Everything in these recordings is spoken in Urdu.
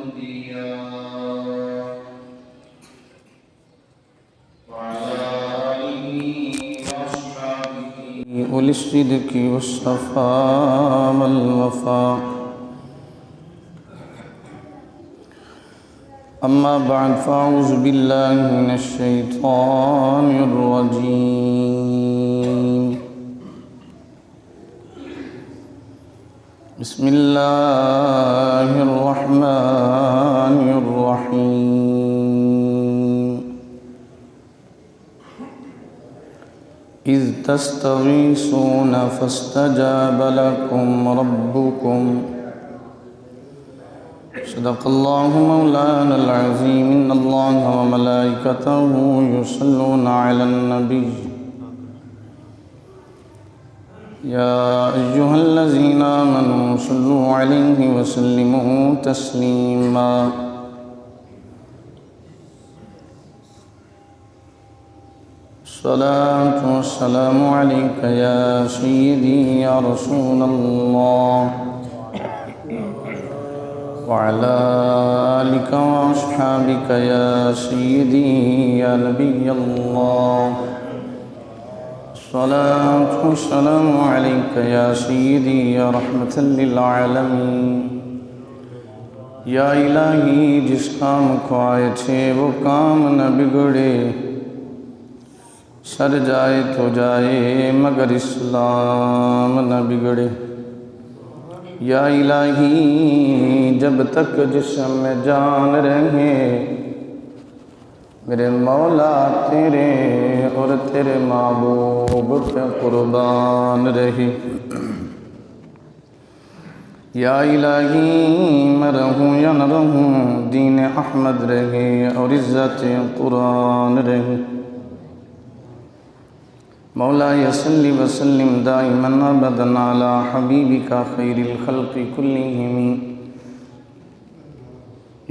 الأنبياء وعلى آله وأصحابه أولي الصدق والصفاء والوفاء. أما بعد فأعوذ بالله من الشيطان الرجيم. بسم الله الرحمن الرحيم. إذ تستغيثون فاستجاب لكم ربكم. صدق الله مولانا العظيم. إن الله وملائكته يصلون على النبي يا أيها الذين آمنوا صلوا عليه وسلموا تسليما. الصلاة والسلام عليك يا سيدي يا رسول الله وعلى آلك وأصحابك يا سيدي يا نبي الله. الصلاة والسلام عليك يا سيدي يا رحمة للعالمين. یا الہی جس کام کو آئے تھے وہ کام نہ بگڑے، سر جائے تو جائے مگر اسلام نہ بگڑے. یا الہی جب تک جسم میں جان رہے میرے مولا تیرے اور تیرے محبوب پہ قربان رہے. یا الہی میں رہوں یا نہ رہوں دین احمد رہے اور عزت قرآن رہے. مولا صلی وسلم دائما ابدا علی حبیبک خیر الخلق کلہم.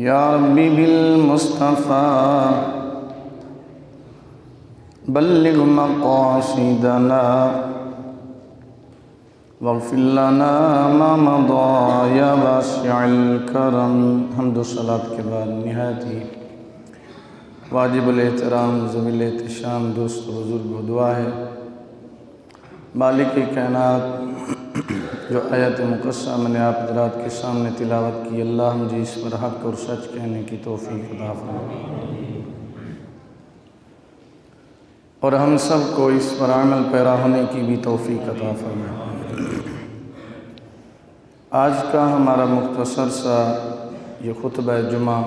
یا ربی بالمصطفیٰ بلغ مقاصدنا واغفر لنا ما مضى یا واسع الکرم. حمد و صلاۃ کے بعد نہایت ہی واجب الاحترام ذوی الاحتشام دوست و بزرگ و دعا ہے مالک کائنات جو آیت مقدسہ میں نے آپ حضرات کے سامنے تلاوت کی، اللہ مجھے اس پر حق اور سچ کہنے کی توفیق عطا فرمائے اور ہم سب کو اس پر عمل پیرا ہونے کی بھی توفیق عطا فرمائے. آج کا ہمارا مختصر سا یہ خطبہ جمعہ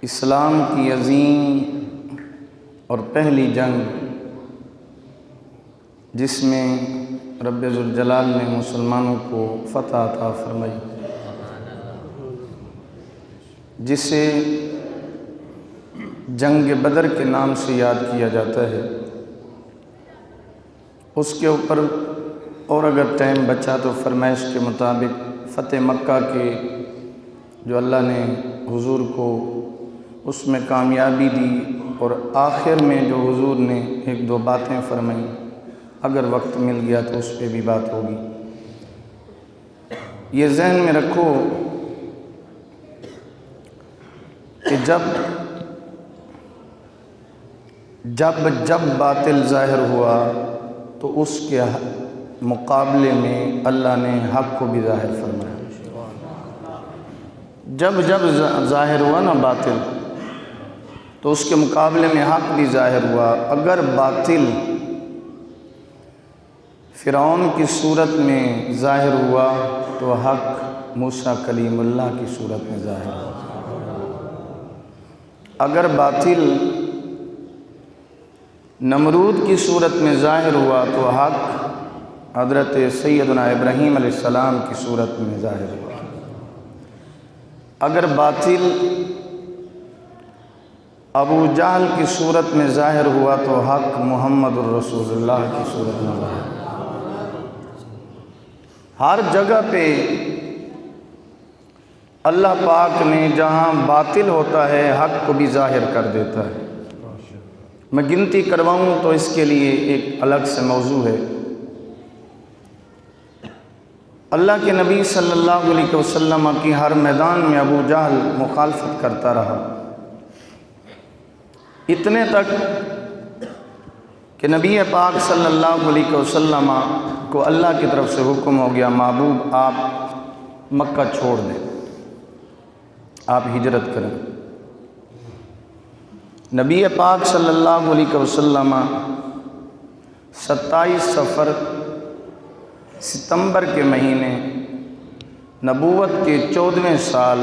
اسلام کی عظیم اور پہلی جنگ جس میں رب ذوالجلال نے مسلمانوں کو فتح عطا فرمائی، جسے جنگ بدر کے نام سے یاد کیا جاتا ہے، اس کے اوپر اور اگر ٹائم بچا تو فرمائش کے مطابق فتح مکہ کے جو اللہ نے حضور کو اس میں کامیابی دی اور آخر میں جو حضور نے ایک دو باتیں فرمائیں، اگر وقت مل گیا تو اس پہ بھی بات ہوگی. یہ ذہن میں رکھو کہ جب باطل ظاہر ہوا تو اس کے مقابلے میں اللہ نے حق کو بھی ظاہر فرمایا. جب ظاہر ہوا نا باطل تو اس کے مقابلے میں حق بھی ظاہر ہوا. اگر باطل فرعون کی صورت میں ظاہر ہوا تو حق موسیٰ کلیم اللہ کی صورت میں ظاہر ہوا. اگر باطل نمرود کی صورت میں ظاہر ہوا تو حق حضرت سیدنا ابراہیم علیہ السلام کی صورت میں ظاہر ہوا. اگر باطل ابو جہل کی صورت میں ظاہر ہوا تو حق محمد الرسول اللہ کی صورت میں ظاہر ہوا. ہر جگہ پہ اللہ پاک نے جہاں باطل ہوتا ہے حق کو بھی ظاہر کر دیتا ہے. میں گنتی کرواؤں تو اس کے لیے ایک الگ سے موضوع ہے. اللہ کے نبی صلی اللہ علیہ وسلم کی ہر میدان میں ابو جہل مخالفت کرتا رہا، اتنے تک کہ نبی پاک صلی اللہ علیہ وسلم کو اللہ کی طرف سے حکم ہو گیا، محبوب آپ مکہ چھوڑ دیں، آپ ہجرت کریں۔ نبی پاک صلی اللہ علیہ وسلم 27 صفر ستمبر کے مہینے نبوت کے 14ویں سال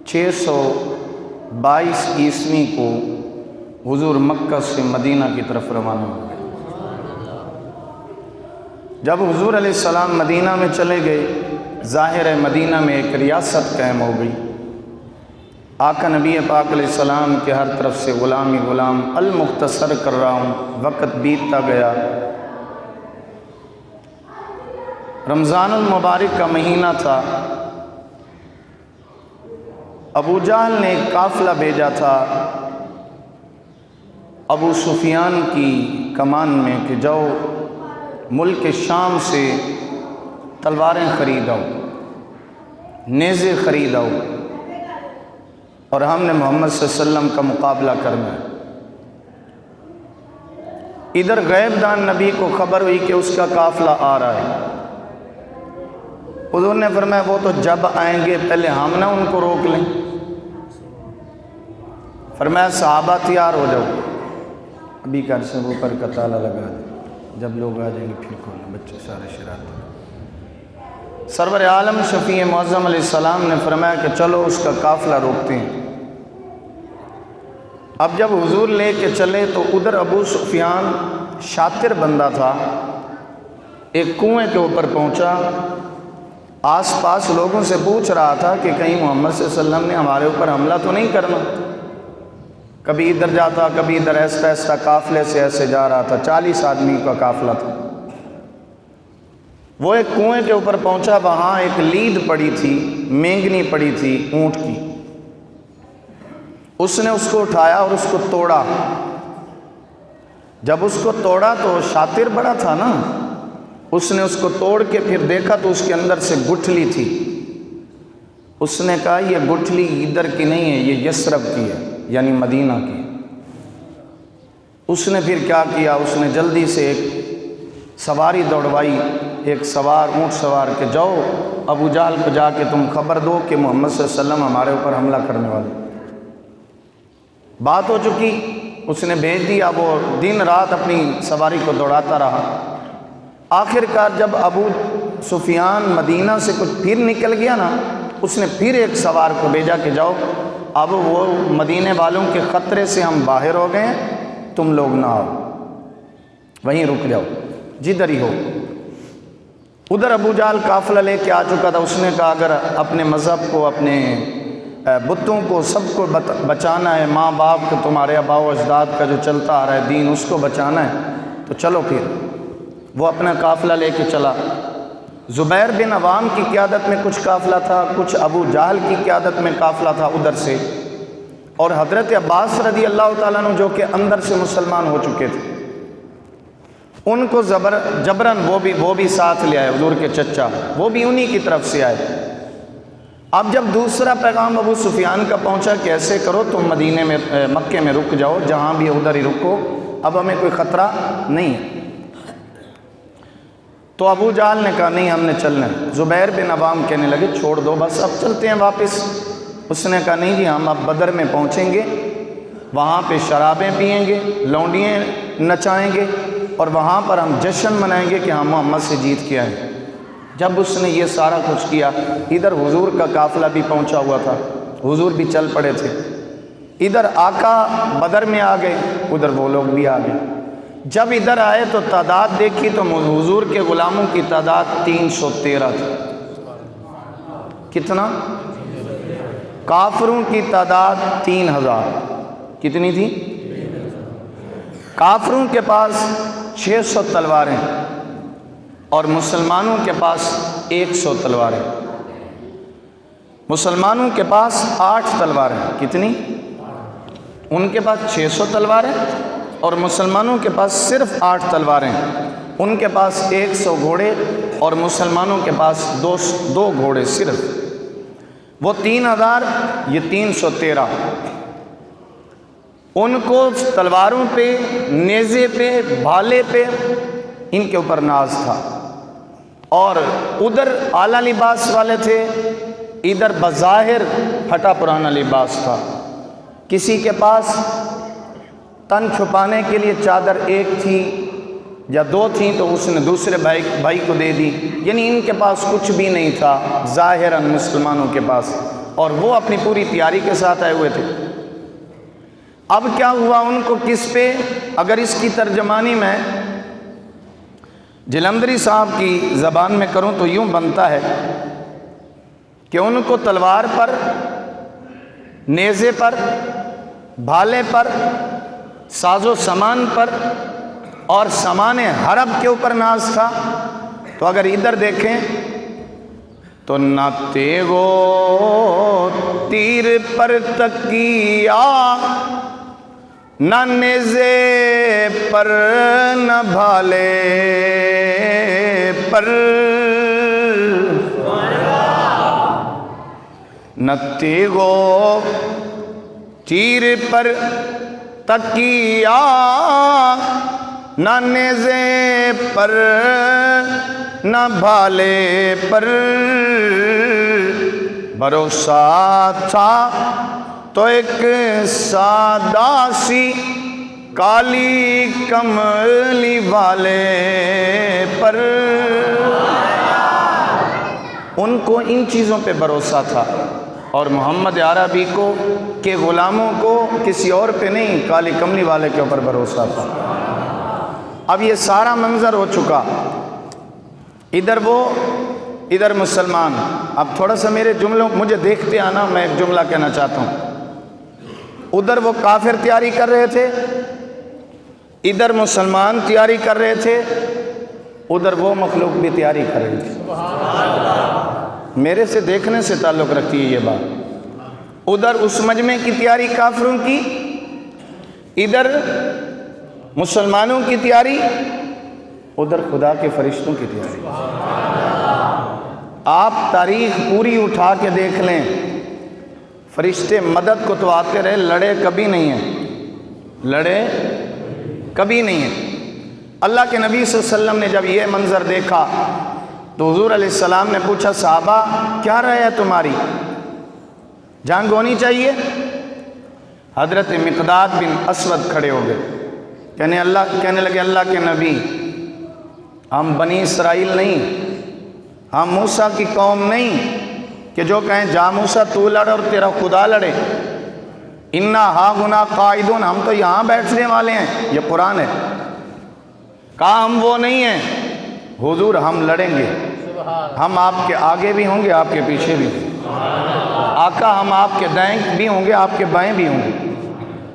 622 عیسوی کو حضور مکہ سے مدینہ کی طرف روانہ ہو گئے۔ جب حضور علیہ السلام مدینہ میں چلے گئے، ظاہر ہے مدینہ میں ایک ریاست قائم ہو گئی۔ آقا نبی پاک علیہ السلام کے ہر طرف سے غلام ہی غلام، المختصر کر رہا ہوں، وقت بیتتا گیا۔ رمضان المبارک کا مہینہ تھا۔ ابو جہل نے ایک قافلہ بھیجا تھا ابو سفیان کی کمان میں کہ جاؤ ملک شام سے تلواریں خرید آؤ، نیزے خرید آؤ، اور ہم نے محمد صلی اللہ علیہ وسلم کا مقابلہ کرنا ہے۔ ادھر غیب دان نبی کو خبر ہوئی کہ اس کا قافلہ آ رہا ہے۔ حضور نے فرمایا وہ تو جب آئیں گے پہلے ہم نہ ان کو روک لیں۔ فرمایا صحابہ تیار ہو جاؤ، ابھی گھر سے اوپر کا تالا لگا دیں، جب لوگ آ جائیں گے پھر کھولنا، بچے سارے شرارت۔ سرور عالم شفیع معظم علیہ السلام نے فرمایا کہ چلو اس کا قافلہ روکتے ہیں۔ اب جب حضور لے کے چلے تو ادھر ابو سفیان شاطر بندہ تھا، ایک کنویں کے اوپر پہنچا، آس پاس لوگوں سے پوچھ رہا تھا کہ کہیں محمد صلی اللہ علیہ وسلم نے ہمارے اوپر حملہ تو نہیں کرنا۔ کبھی ادھر جاتا، کبھی ادھر، ایسا ایسا قافلے سے ایسے جا رہا تھا، 40 آدمی کا قافلہ تھا۔ وہ ایک کنویں کے اوپر پہنچا، وہاں ایک لید پڑی تھی، مینگنی پڑی تھی اونٹ کی۔ اس نے اس کو اٹھایا اور اس کو توڑا۔ جب اس کو توڑا تو شاطر بڑا تھا نا، اس نے اس کو توڑ کے پھر دیکھا تو اس کے اندر سے گٹھلی تھی۔ اس نے کہا یہ گٹھلی ادھر کی نہیں ہے، یہ یثرب کی ہے، یعنی مدینہ کی۔ اس نے پھر کیا کیا، اس نے جلدی سے ایک سواری دوڑوائی، ایک سوار، اونٹ سوار، کہ جاؤ ابو جہل کو جا کے تم خبر دو کہ محمد صلی اللہ علیہ وسلم ہمارے اوپر حملہ کرنے والے۔ بات ہو چکی، اس نے بھیج دیا، وہ دن رات اپنی سواری کو دوڑاتا رہا۔ آخر کار جب ابو سفیان مدینہ سے کچھ پھر نکل گیا نا، اس نے پھر ایک سوار کو بھیجا کہ جاؤ اب وہ مدینے والوں کے خطرے سے ہم باہر ہو گئے ہیں، تم لوگ نہ آؤ، وہیں رک جاؤ جدھر ہی ہو۔ ادھر ابو جہل قافلہ لے کے آ چکا تھا۔ اس نے کہا اگر اپنے مذہب کو، اپنے بتوں کو، سب کو بچانا ہے، ماں باپ کو، تمہارے آباء و اجداد کا جو چلتا آ رہا ہے دین، اس کو بچانا ہے تو چلو پھر۔ وہ اپنا قافلہ لے کے چلا۔ زبیر بن عوام کی قیادت میں کچھ قافلہ تھا، کچھ ابو جہل کی قیادت میں قافلہ تھا ادھر سے، اور حضرت عباس رضی اللہ تعالیٰ عنہ جو کہ اندر سے مسلمان ہو چکے تھے، ان کو جبراً وہ بھی ساتھ لے آئے، حضور کے چچا، وہ بھی انہی کی طرف سے آئے۔ اب جب دوسرا پیغام ابو سفیان کا پہنچا کہ ایسے کرو تم مدینے میں، مکے میں رک جاؤ، جہاں بھی ادھر ہی رکو، اب ہمیں کوئی خطرہ نہیں ہے۔ تو ابو جہل نے کہا نہیں، ہم نے چلنا ہے۔ زبیر بن عوام کہنے لگے چھوڑ دو، بس اب چلتے ہیں واپس۔ اس نے کہا نہیں جی، ہم اب بدر میں پہنچیں گے، وہاں پہ شرابیں پئیں گے، لونڈیاں نچائیں گے، اور وہاں پر ہم جشن منائیں گے کہ ہم محمد سے جیت کے آئیں۔ جب اس نے یہ سارا کچھ کیا، ادھر حضور کا قافلہ بھی پہنچا ہوا تھا، حضور بھی چل پڑے تھے۔ ادھر آقا بدر میں آ گئے، ادھر وہ لوگ بھی آ گئے۔ جب ادھر آئے تو تعداد دیکھی تو حضور کے غلاموں کی تعداد 313 تھی۔ کتنا؟ کافروں کی تعداد 3000۔ کتنی تھی؟ کافروں کے پاس 600 تلواریں اور مسلمانوں کے پاس 100 تلواریں۔ مسلمانوں کے پاس 8 تلواریں۔ کتنی؟ ان کے پاس 600 تلواریں اور مسلمانوں کے پاس صرف 8 تلواریں۔ ان کے پاس 100 گھوڑے اور مسلمانوں کے پاس دو گھوڑے صرف، وہ 3000، یہ 313۔ ان کو تلواروں پہ، نیزے پہ، بھالے پہ، ان کے اوپر ناز تھا، اور ادھر اعلیٰ لباس والے تھے، ادھر بظاہر پھٹا پرانا لباس تھا۔ کسی کے پاس تن چھپانے کے لیے چادر ایک تھی یا 2 تھیں تو اس نے دوسرے بھائی کو دے دی، یعنی ان کے پاس کچھ بھی نہیں تھا ظاہراً مسلمانوں کے پاس، اور وہ اپنی پوری تیاری کے ساتھ آئے ہوئے تھے۔ اب کیا ہوا ان کو کس پہ؟ اگر اس کی ترجمانی میں جلندری صاحب کی زبان میں کروں تو یوں بنتا ہے کہ ان کو تلوار پر، نیزے پر، بھالے پر، ساز و سامان پر اور سامان حرب کے اوپر ناز تھا۔ تو اگر ادھر دیکھیں تو نہ تیغو تیر پر تکیا، نہ نیزے پر، نہ بھالے پر، نہ تیغو تیر پر تکیا، نہ نیزے پر، نہ بھالے پر، بھروسہ تھا تو ایک سادہ سی کالی کملی والے پر۔ ان کو ان چیزوں پہ بھروسہ تھا، اور محمد عربی کو کے غلاموں کو کسی اور پہ نہیں، کالی کملی والے کے اوپر بھروسہ تھا۔ اب یہ سارا منظر ہو چکا، ادھر وہ، ادھر مسلمان۔ اب تھوڑا سا میرے جملوں مجھے دیکھتے آنا، میں ایک جملہ کہنا چاہتا ہوں۔ ادھر وہ کافر تیاری کر رہے تھے، ادھر مسلمان تیاری کر رہے تھے، ادھر وہ مخلوق بھی تیاری کر رہی تھی۔ میرے سے دیکھنے سے تعلق رکھتی ہے یہ بات۔ ادھر اس مجمع کی تیاری کافروں کی، ادھر مسلمانوں کی تیاری، ادھر خدا کے فرشتوں کی تیاری۔ آپ تاریخ پوری اٹھا کے دیکھ لیں، فرشتے مدد کو تو آتے رہے، لڑے کبھی نہیں ہیں، لڑے کبھی نہیں ہیں۔ اللہ کے نبی صلی اللہ علیہ وسلم نے جب یہ منظر دیکھا تو حضور علیہ السلام نے پوچھا، صحابہ کیا رائے ہے تمہاری، جنگ ہونی چاہیے؟ حضرت مقداد بن اسود کھڑے ہو گئے، کہنے لگے اللہ کے نبی، ہم بنی اسرائیل نہیں، ہم موسیٰ کی قوم نہیں کہ جو کہیں جا موسیٰ تو لڑ اور تیرا خدا لڑے۔ انا ہا گنا قائدون، ہم تو یہاں بیٹھنے والے ہیں، یہ قرآن ہے۔ کہا ہم وہ نہیں ہیں، حضور ہم لڑیں گے، ہم آپ کے آگے بھی ہوں گے، آپ کے پیچھے بھی۔ آقا ہم آپ کے دائیں بھی ہوں گے، آپ کے بائیں بھی ہوں گے۔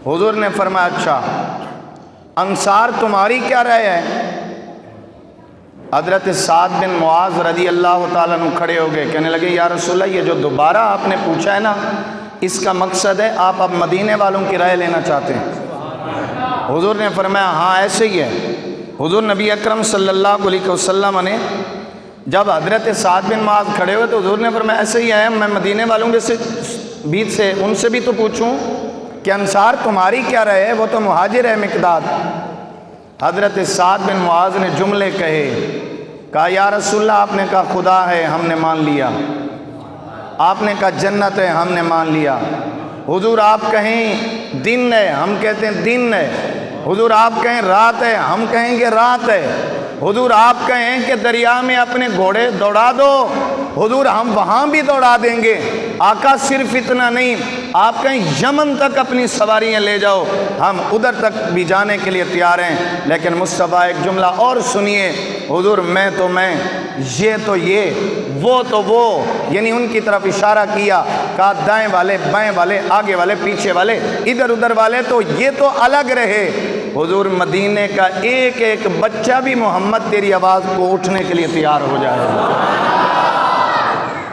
حضور نے فرمایا اچھا انصار تمہاری کیا رائے ہے؟ حضرت سعد بن معاذ رضی اللہ تعالیٰ عنہ کھڑے ہو گئے، کہنے لگے یا رسول اللہ، یہ جو دوبارہ آپ نے پوچھا ہے نا، اس کا مقصد ہے آپ اب مدینے والوں کی رائے لینا چاہتے ہیں۔ حضور نے فرمایا ہاں ایسے ہی ہے۔ حضور نبی اکرم صلی اللہ علیہ وسلم نے جب حضرت سعد بن معاذ کھڑے ہوئے تو حضور نے فرمایا ایسے ہی ہے، میں مدینے والوں کے بیچ سے ان سے بھی تو پوچھوں کہ انصار تمہاری کیا رائے ہے، وہ تو مہاجر ہے مقداد۔ حضرت سعد بن معاذ نے جملے کہے، کہا یا رسول اللہ آپ نے کہا خدا ہے، ہم نے مان لیا۔ آپ نے کہا جنت ہے، ہم نے مان لیا۔ حضور آپ کہیں دن ہے، ہم کہتے ہیں دن ہے۔ حضور آپ کہیں رات ہے، ہم کہیں گے رات ہے۔ حضور آپ کہیں کہ دریا میں اپنے گھوڑے دوڑا دو، حضور ہم وہاں بھی دوڑا دیں گے۔ آقا صرف اتنا نہیں، آپ کہیں یمن تک اپنی سواریاں لے جاؤ، ہم ادھر تک بھی جانے کے لیے تیار ہیں۔ لیکن مصطفیٰ ایک جملہ اور سنیے، حضور میں تو میں، یہ تو یہ، وہ تو وہ، یعنی ان کی طرف اشارہ کیا، کہا دائیں والے، بائیں والے، آگے والے، پیچھے والے، ادھر ادھر والے تو یہ تو الگ رہے۔ حضور مدینے کا ایک ایک بچہ بھی محمد تیری آواز کو اٹھنے کے لیے تیار ہو جائے،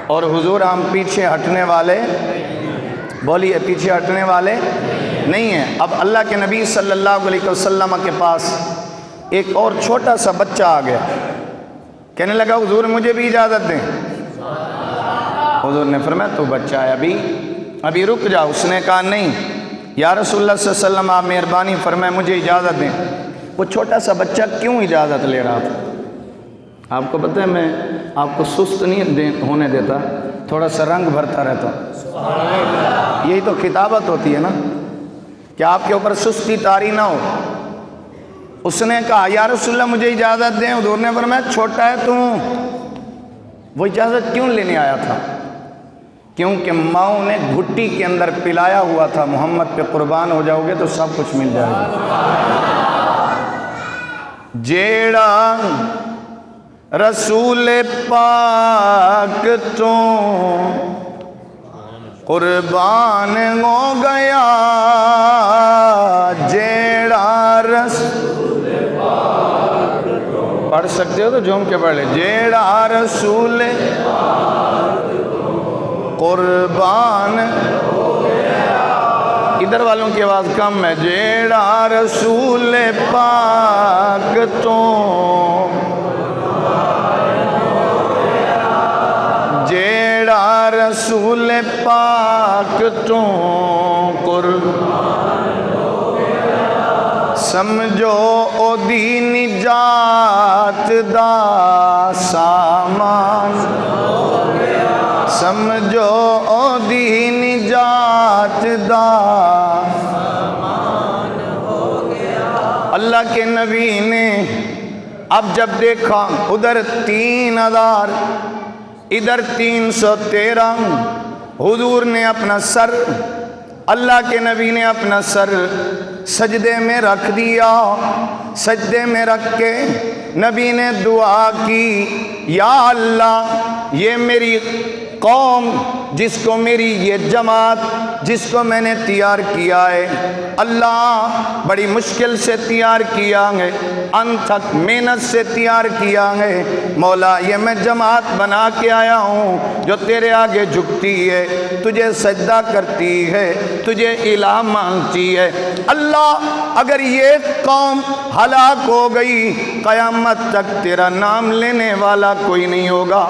اور حضور ہم پیچھے ہٹنے والے، بولیے پیچھے ہٹنے والے نہیں ہیں۔ اب اللہ کے نبی صلی اللہ علیہ وسلم کے پاس ایک اور چھوٹا سا بچہ آ گیا، کہنے لگا حضور مجھے بھی اجازت دیں۔ حضور نے فرمایا تو بچہ ہے، ابھی رک جا۔ اس نے کہا نہیں یا رسول اللہ صلی اللہ علیہ وسلم آپ مہربانی فرمائیں مجھے اجازت دیں۔ وہ چھوٹا سا بچہ کیوں اجازت لے رہا تھا؟ آپ کو پتہ ہے میں آپ کو سست نہیں ہونے دیتا، تھوڑا سا رنگ بھرتا رہتا ہوں۔ یہی تو خطابت ہوتی ہے نا کہ آپ کے اوپر سستی طاری نہ ہو۔ اس نے کہا یا رسول اللہ مجھے اجازت دیں۔ حضور نے فرمایا چھوٹا ہے تو۔ وہ اجازت کیوں لینے آیا تھا؟ کیونکہ ماؤں نے گھٹی کے اندر پلایا ہوا تھا محمد پہ قربان ہو جاؤ گے تو سب کچھ مل جائے گا۔ جیڑا رسول پاک تو قربان ہو گیا، جیڑا رسول پاک تو، پڑھ سکتے ہو تو جھوم کے پڑھ لے، جیڑا رسول قربان ہو گیا۔ ادھر والوں کی آواز کم ہے، جیڑا رسول پاک تو جیڑا رسول پاک تو قربان ہو گیا، سمجھو او دی نجات دا سامان ہو گیا، سمجھو او دی نجات دا سامان ہو گیا۔ اللہ کے نبی نے اب جب دیکھا ادھر 3000 ادھر 313، حضور نے اپنا سر، اللہ کے نبی نے اپنا سر سجدے میں رکھ دیا۔ سجدے میں رکھ کے نبی نے دعا کی، یا اللہ یہ میری قوم جس کو میری یہ جماعت جس کو میں نے تیار کیا ہے، اللہ بڑی مشکل سے تیار کیا ہے، انتھک محنت سے تیار کیا ہے، مولا یہ میں جماعت بنا کے آیا ہوں جو تیرے آگے جھکتی ہے، تجھے سجدہ کرتی ہے، تجھے الہ مانگتی ہے۔ اللہ اگر یہ قوم ہلاک ہو گئی قیامت تک تیرا نام لینے والا کوئی نہیں ہوگا۔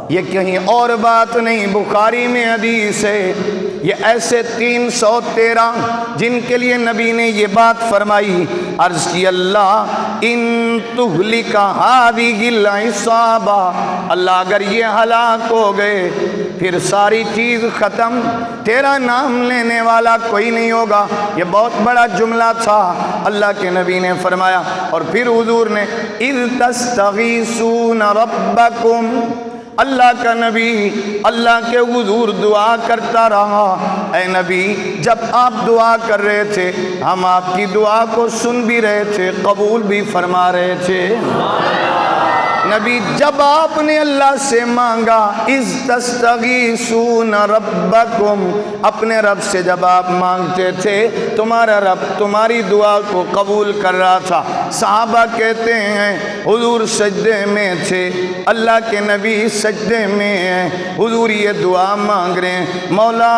یہ کہیں اور بات نہیں، بخاری میں حدیث ہے، یہ ایسے 313 جن کے لیے نبی نے یہ بات فرمائی، عرض کی اللہ ان تہلک ہذہ العصابہ، اللہ اگر یہ ہلاک ہو گئے پھر ساری چیز ختم، تیرا نام لینے والا کوئی نہیں ہوگا۔ یہ بہت بڑا جملہ تھا، اللہ کے نبی نے فرمایا۔ اور پھر حضور نے اذ تستغیثون ربکم، اللہ کا نبی اللہ کے حضور دعا کرتا رہا، اے نبی جب آپ دعا کر رہے تھے ہم آپ کی دعا کو سن بھی رہے تھے، قبول بھی فرما رہے تھے۔ نبی جب آپ نے اللہ سے مانگا، اذ تستغیثون ربکم، اپنے رب سے جب آپ مانگتے تھے تمہارا رب تمہاری دعا کو قبول کر رہا تھا۔ صحابہ کہتے ہیں حضور سجدے میں تھے، اللہ کے نبی سجدے میں ہیں، حضور یہ دعا مانگ رہے ہیں، مولا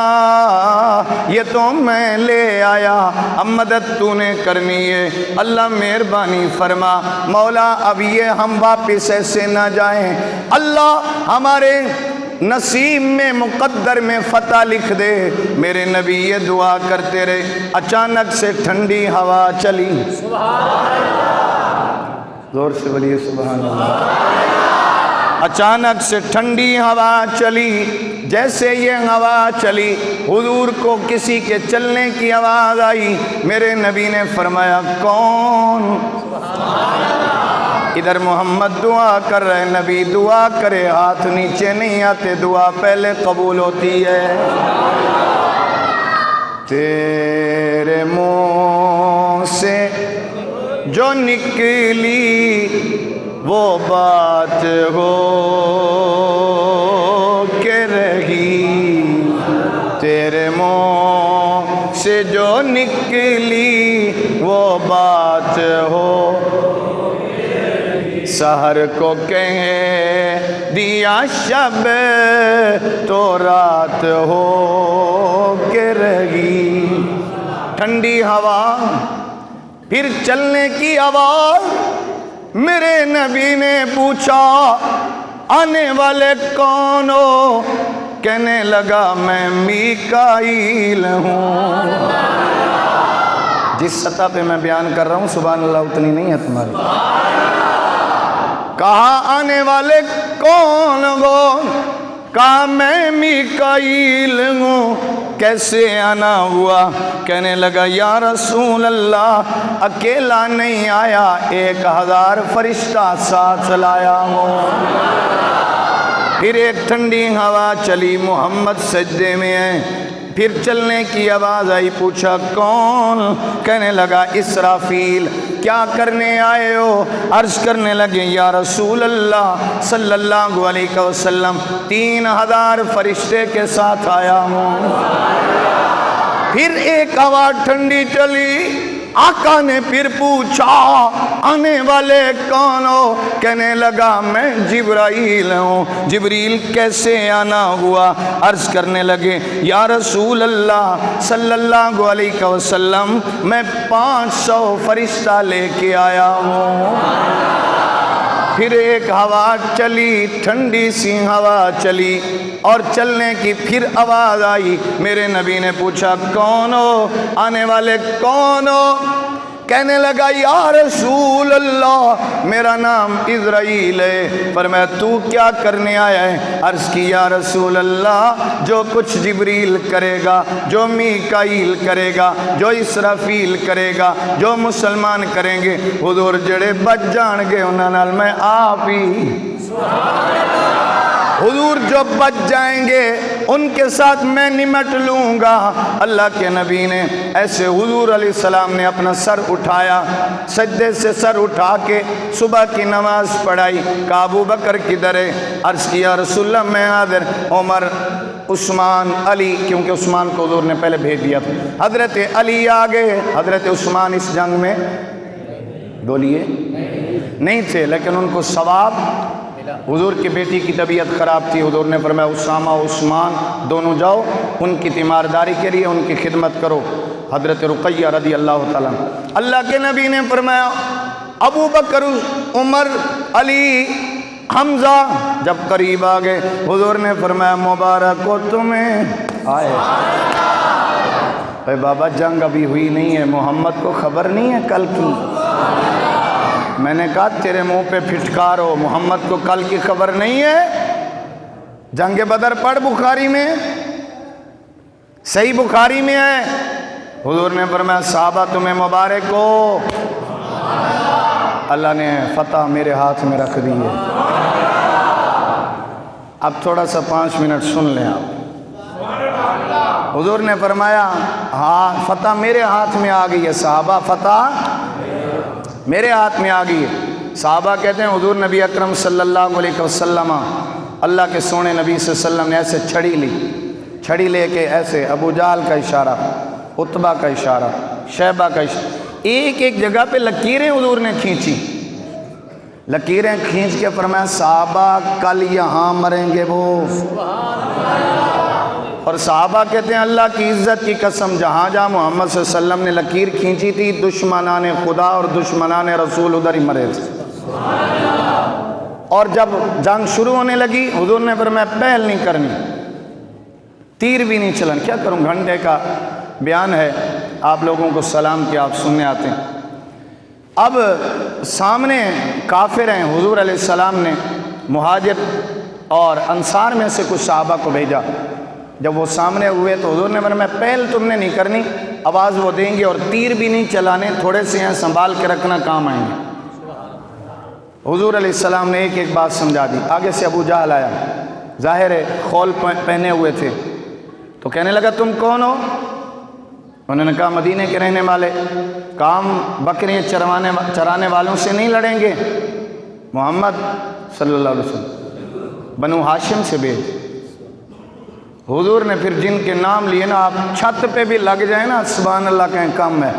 یہ تو میں لے آیا، اب مدد تو نے کرنی ہے، اللہ مہربانی فرما، مولا اب یہ ہم واپس ایسے نہ جائیں، اللہ ہمارے نصیب میں مقدر میں فتح لکھ دے۔ میرے نبی یہ دعا کرتے رہے، اچانک سے ٹھنڈی ہوا چلی، زور سے بولیے سبحان اللہ۔ اچانک سے ٹھنڈی ہوا چلی، جیسے یہ ہوا چلی حضور کو کسی کے چلنے کی آواز آئی، میرے نبی نے فرمایا کون؟ ادھر محمد دعا کر رہے، نبی دعا کرے ہاتھ نیچے نہیں آتے، دعا پہلے قبول ہوتی ہے۔ تیرے منہ سے جو نکلی وہ بات ہو کے رہی، تیرے منہ سے جو نکلی وہ بات ہو، سحر کو کہہ دیا شب تو رات ہو کے رہی۔ ٹھنڈی ہوا، پھر چلنے کی آواز، میرے نبی نے پوچھا آنے والے کون ہو؟ کہنے لگا میں میکائیل ہوں۔ جس سطح پہ میں بیان کر رہا ہوں سبحان اللہ اتنی نہیں ہے تمہاری۔ کہا آنے والے کون ہو؟ کہا میں میکائیل ہوں۔ کیسے آنا ہوا؟ کہنے لگا یا رسول اللہ اکیلا نہیں آیا، 1000 فرشتہ ساتھ لایا ہوں۔ پھر ایک ٹھنڈی ہوا چلی، محمد سجدے میں ہے، پھر چلنے کی آواز آئی، پوچھا کون؟ کہنے لگا اسرافیل۔ کیا کرنے آئے ہو؟ عرض کرنے لگے یا رسول اللہ صلی اللہ علیہ وسلم 3000 فرشتے کے ساتھ آیا ہوں۔ پھر ایک ہوا ٹھنڈی چلی، آقا نے پھر پوچھا آنے والے کون ہو؟ کہنے لگا میں جبرائیل ہوں۔ جبریل کیسے آنا ہوا؟ عرض کرنے لگے یا رسول اللہ صلی اللہ علیہ وسلم میں 500 فرشتہ لے کے آیا ہوں۔ پھر ایک ہوا چلی، ٹھنڈی سی ہوا چلی اور چلنے کی پھر آواز آئی، میرے نبی نے پوچھا کون ہو؟ آنے والے کون ہو؟ کہنے لگا یا رسول اللہ میرا نام اسرائیل ہے۔ فرمایا تو کیا کرنے آیا ہے؟ عرض کی یا رسول اللہ جو کچھ جبریل کرے گا، جو میکائیل کرے گا، جو اسرافیل کرے گا، جو مسلمان کریں گے، حضور جڑے بچ جان گے انہاں نال میں آپ ہی، حضور جو بچ جائیں گے ان کے ساتھ میں نمٹ لوں گا۔ اللہ کے نبی نے ایسے حضور علیہ السلام نے اپنا سر اٹھایا، سجدے سے سر اٹھا کے صبح کی نماز پڑھائی۔ کہا ابو بکر کدھر ہے؟ عرض کیا رسول اللہ میں حاضر، عمر، عثمان، علی، کیونکہ عثمان کو حضور نے پہلے بھیج دیا تھا، حضرت علی آگے، حضرت عثمان اس جنگ میں بولیے نہیں تھے لیکن ان کو ثواب، حضور کی بیٹی کی طبیعت خراب تھی، حضور نے فرمایا اسامہ عثمان دونوں جاؤ ان کی تیمارداری کے لیے، ان کی خدمت کرو۔ حضرت رقیہ رضی اللہ تعالیٰ، اللہ کے نبی نے فرمایا ابو بکر، عمر، علی، حمزہ جب قریب آ گئے حضور نے فرمایا مبارک ہو تمہیں آئے۔ اے بابا جنگ ابھی ہوئی نہیں ہے، محمد کو خبر نہیں ہے کل کی؟ میں نے کہا تیرے منہ پہ پھٹکار ہو، محمد کو کل کی خبر نہیں ہے؟ جنگ بدر پڑھ بخاری میں، صحیح بخاری میں ہے، حضور نے فرمایا صحابہ تمہیں مبارک ہو، اللہ نے فتح میرے ہاتھ میں رکھ دی ہے۔ اب تھوڑا سا 5 منٹ سن لیں آپ۔ حضور نے فرمایا ہاں فتح میرے ہاتھ میں آ گئی ہے، صحابہ فتح میرے ہاتھ میں آ گئی ہے۔ صحابہ کہتے ہیں حضور نبی اکرم صلی اللہ علیہ وسلم، اللہ کے سونے نبی صلی اللہ علیہ وسلم نے ایسے چھڑی لی، چھڑی لے کے ایسے ابو جہل کا اشارہ، عتبہ کا اشارہ، شیبہ کا اشارہ، ایک ایک جگہ پہ لکیریں حضور نے کھینچی، لکیریں کھینچ کے فرمایا صحابہ کل یہاں مریں گے وہ۔ اور صحابہ کہتے ہیں اللہ کی عزت کی قسم جہاں جہاں محمد صلی اللہ علیہ وسلم نے لکیر کھینچی تھی دشمنان خدا اور دشمنان رسول ادھر ہی مرے تھے۔ اور جب جنگ شروع ہونے لگی حضور نے فرمایا پہل نہیں کرنی، تیر بھی نہیں چلن، کیا کروں، گھنٹے کا بیان ہے، آپ لوگوں کو سلام کیا آپ سننے آتے ہیں۔ اب سامنے کافر ہیں، حضور علیہ السلام نے مہاجر اور انصار میں سے کچھ صحابہ کو بھیجا، جب وہ سامنے ہوئے تو حضور نے فرمایا پہل تم نے نہیں کرنی، آواز وہ دیں گے اور تیر بھی نہیں چلانے، تھوڑے سے ہیں سنبھال کے رکھنا کام آئیں گے۔ حضور علیہ السلام نے ایک ایک بات سمجھا دی۔ آگے سے ابو جہل آیا، ظاہر ہے خول پہنے ہوئے تھے، تو کہنے لگا تم کون ہو؟ انہوں نے کہا مدینے کے رہنے والے، کام بکریاں چرانے والوں سے نہیں لڑیں گے، محمد صلی اللہ علیہ وسلم بنو ہاشم سے بھیج۔ حضور نے پھر جن کے نام لیے نا، آپ چھت پہ بھی لگ جائیں نا سبحان اللہ کہیں کم ہے۔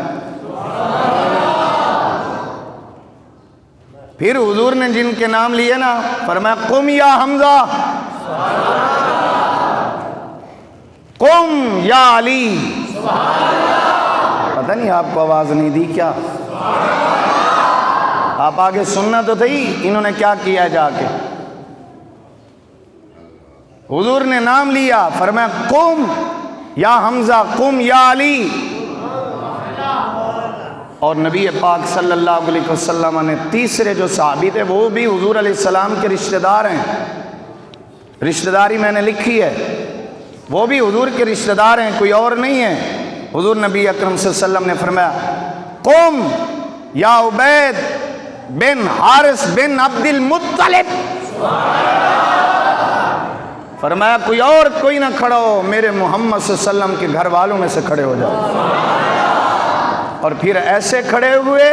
پھر حضور نے جن کے نام لیے نا فرمایا قم یا حمزہ، قم یا علی۔ پتہ نہیں آپ کو آواز نہیں دی کیا؟ آپ آگے سننا تو تھی انہوں نے کیا کیا جا کے. حضور نے نام لیا, فرمایا قم یا حمزہ, قم یا علی. اور نبی پاک صلی اللہ علیہ وسلم نے تیسرے جو صحابی تھے وہ بھی حضور علیہ السلام کے رشتہ دار ہیں. رشتہ داری میں نے لکھی ہے, وہ بھی حضور کے رشتہ دار ہیں, کوئی اور نہیں ہے. حضور نبی اکرم صلی اللہ علیہ وسلم نے فرمایا قم یا عبید بن حارث بن عبد المطلب. فرمایا کوئی نہ کھڑا ہو, میرے محمد صلی اللہ علیہ وسلم کے گھر والوں میں سے کھڑے ہو جاؤ. اور پھر ایسے کھڑے ہوئے,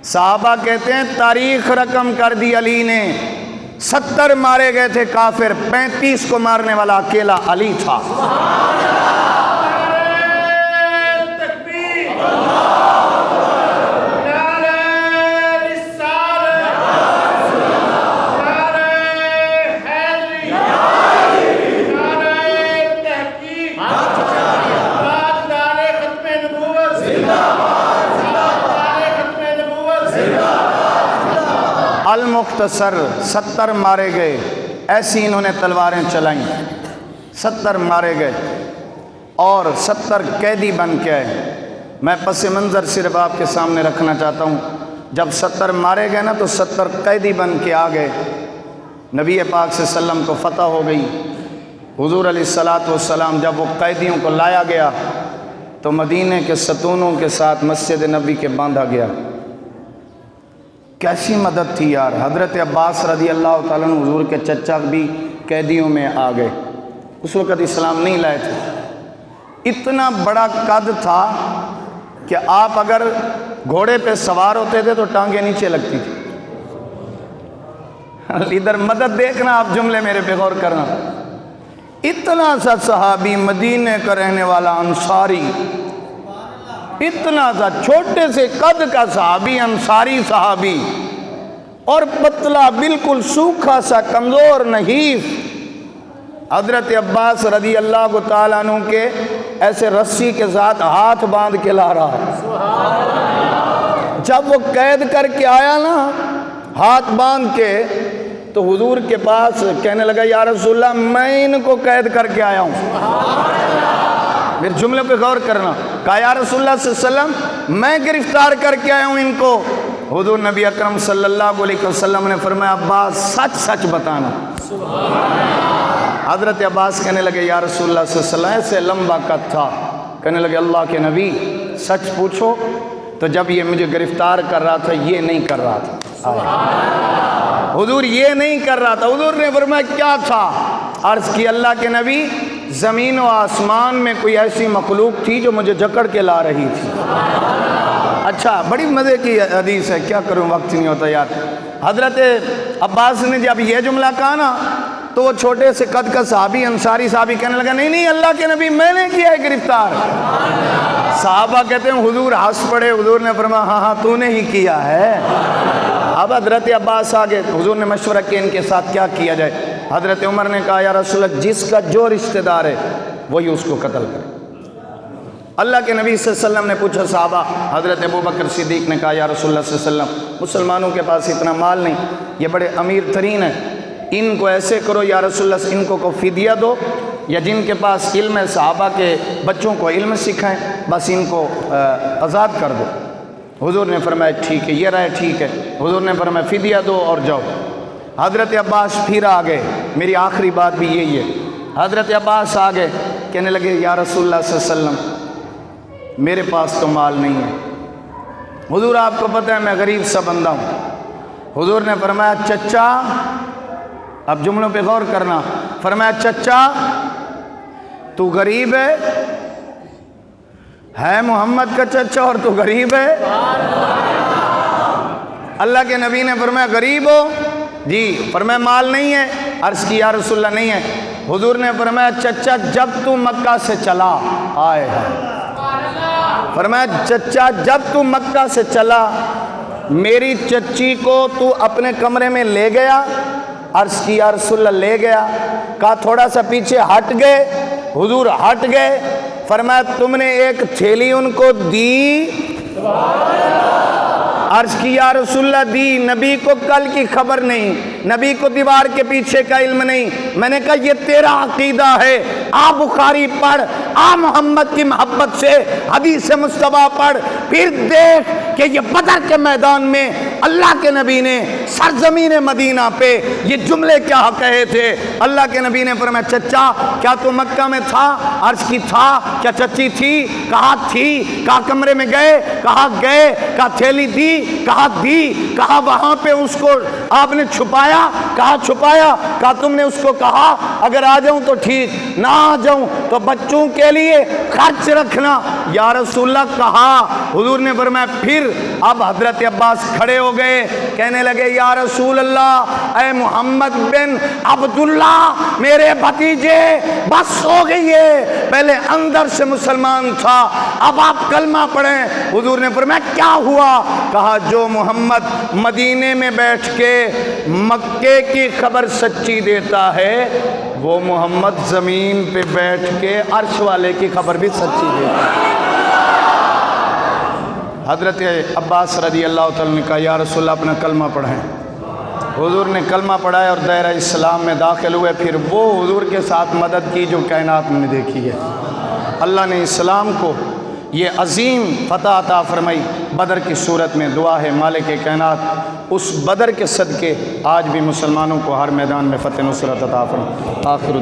صحابہ کہتے ہیں تاریخ رقم کر دی علی نے. 70 مارے گئے تھے کافر, 35 کو مارنے والا اکیلا علی تھا. المختصر 70 مارے گئے. ایسی انہوں نے تلواریں چلائیں, 70 مارے گئے اور 70 قیدی بن کے آئے. میں پس منظر صرف آپ کے سامنے رکھنا چاہتا ہوں. جب 70 مارے گئے نا تو 70 قیدی بن کے آ گئے. نبی پاک صلی اللہ علیہ وسلم کو فتح ہو گئی. حضور علیہ السلام جب وہ قیدیوں کو لایا گیا تو مدینے کے ستونوں کے ساتھ مسجد نبی کے باندھا گیا. کیسی مدد تھی یار. حضرت عباس رضی اللہ تعالیٰ عنہ حضور کے چچا بھی قیدیوں میں آ گئے. اس وقت اسلام نہیں لائے تھے. اتنا بڑا قد تھا کہ آپ اگر گھوڑے پہ سوار ہوتے تھے تو ٹانگیں نیچے لگتی تھی. ادھر مدد دیکھنا, آپ جملے میرے پہ غور کرنا. اتنا سا صحابی, مدینے کا رہنے والا انصاری, اتنا سا چھوٹے سے قد کا صحابی, انصاری صحابی, اور پتلا بالکل سوکھا سا کمزور نحیف. حضرت عباس رضی اللہ تعالیٰ عنہ کے ایسے رسی کے ساتھ ہاتھ باندھ کے لا رہا. جب وہ قید کر کے آیا نا ہاتھ باندھ کے, تو حضور کے پاس کہنے لگا یا رسول اللہ میں ان کو قید کر کے آیا ہوں. میرے جملے پہ غور کرنا. کہا یا رسول اللہ صلی اللہ علیہ وسلم میں گرفتار کر کے آیا ہوں ان کو. حضور نبی اکرم صلی اللہ علیہ وسلم نے فرمایا عباس سچ سچ بتانا. حضرت عباس کہنے لگے یا رسول اللہ صلی اللہ علیہ وسلم ایسے لمبا قد تھا. کہنے لگے اللہ کے نبی سچ پوچھو, تو جب یہ مجھے گرفتار کر رہا تھا یہ نہیں کر رہا تھا. حضور یہ نہیں کر رہا تھا. حضور نے فرمایا کیا تھا؟ عرض کی اللہ کے نبی زمین و آسمان میں کوئی ایسی مخلوق تھی جو مجھے جکڑ کے لا رہی تھی. اچھا بڑی مزے کی حدیث ہے, کیا کروں وقت نہیں ہوتا یار. حضرت عباس نے جب یہ جملہ کہا نا تو وہ چھوٹے سے قد کا صحابی, انصاری صحابی کہنے لگا نہیں اللہ کے نبی میں نے کیا ہے گرفتار. صحابہ کہتے ہیں حضور ہنس پڑے. حضور نے فرمایا ہاں تو نے ہی کیا ہے. اب حضرت عباس آگے, حضور نے مشورہ کیا ان کے ساتھ کیا کیا جائے. حضرت عمر نے کہا یا رسول اللہ جس کا جو رشتہ دار ہے وہی اس کو قتل کرے. اللہ کے نبی صلی اللہ علیہ وسلم نے پوچھا صحابہ. حضرت ابوبکر صدیق نے کہا یا رسول اللہ صلی اللہ علیہ وسلم مسلمانوں کے پاس اتنا مال نہیں, یہ بڑے امیر ترین ہیں, ان کو ایسے کرو یا رسول اللہ ان کو فدیہ دو, یا جن کے پاس علم ہے صحابہ کے بچوں کو علم سکھائیں, بس ان کو آزاد کر دو. حضور نے فرمایا ٹھیک ہے, یہ رائے ٹھیک ہے. حضور نے فرمایا فدیہ دو اور جاؤ. حضرت عباس پھر آ گئے. میری آخری بات بھی یہی ہے. حضرت عباس آ گئے, کہنے لگے یا رسول اللہ صلی اللہ علیہ وسلم میرے پاس تو مال نہیں ہے. حضور آپ کو پتہ ہے میں غریب سا بندہ ہوں. حضور نے فرمایا چچا, اب جملوں پہ غور کرنا, فرمایا چچا تو غریب ہے محمد کا چچا اور تو غریب ہے. اللہ کے نبی نے فرمایا غریب ہو جی. فرمایا مال نہیں ہے. عرض کی یا رسول اللہ نہیں ہے. حضور نے فرمایا چچا جب تو مکہ سے چلا آئے ہے, فرمایا چچا جب تو مکہ سے چلا میری چچی کو تو اپنے کمرے میں لے گیا. عرض کی یا رسول اللہ لے گیا. کہا تھوڑا سا پیچھے ہٹ گئے. حضور ہٹ گئے. فرمایا تم نے ایک تھیلی ان کو دی. عرض کی یا رسول اللہ دی، نبی کو کل کی خبر نہیں، نبی کو دیوار کے پیچھے کا علم نہیں۔ میں نے کہا یہ تیرا عقیدہ ہے، آ بخاری پڑھ، آ محمد کی محبت سے حدیث مصطفیٰ پڑھ، پھر دیکھ کہ یہ بدر کے میدان میں اللہ کے نبی نے سرزمین مدینہ پہ یہ جملے کیا کہے تھے۔ اللہ کے نبی نے فرمایا چچا کیا تو مکہ میں تھا؟ عرض کی تھا۔ کیا چچی تھی؟ کہا تھی۔ کہا کمرے میں گئے؟ کہا گئے۔ کہا تھیلی دی؟ کہا دی۔ کہا وہاں پہ اس کو آپ نے چھپایا؟ کہا چھپایا۔ کہا تم نے اس کو کہا اگر آ جاؤں تو ٹھیک، نہ آ جاؤں تو بچوں کے لیے خرچ رکھنا؟ یا رسول اللہ کہا۔ حضور نے فرمایا پھر اب حضرت عباس کھڑے ہو گئے، کہنے لگے یا رسول اللہ، اے محمد بن عبداللہ میرے بھتیجے، بس ہو گئی ہے، پہلے اندر سے مسلمان تھا، اب آپ کلمہ پڑھیں۔ حضور نے فرمایا کیا ہوا؟ کہا جو محمد مدینے میں بیٹھ کے مکے کی خبر سچی دیتا ہے، وہ محمد زمین پہ بیٹھ کے عرش والے کی خبر بھی سچی دیتا ہے۔ حضرت عباس رضی اللہ تعالیٰ نے کہا یا رسول اللہ اپنا کلمہ پڑھیں۔ حضور نے کلمہ پڑھایا اور دائرہ اسلام میں داخل ہوئے، پھر وہ حضور کے ساتھ مدد کی جو کائنات میں دیکھی ہے۔ اللہ نے اسلام کو یہ عظیم فتح عطا فرمائی بدر کی صورت میں۔ دعا ہے مالک کائنات اس بدر کے صدقے آج بھی مسلمانوں کو ہر میدان میں فتح نصرت عطا فرمائے۔ آخر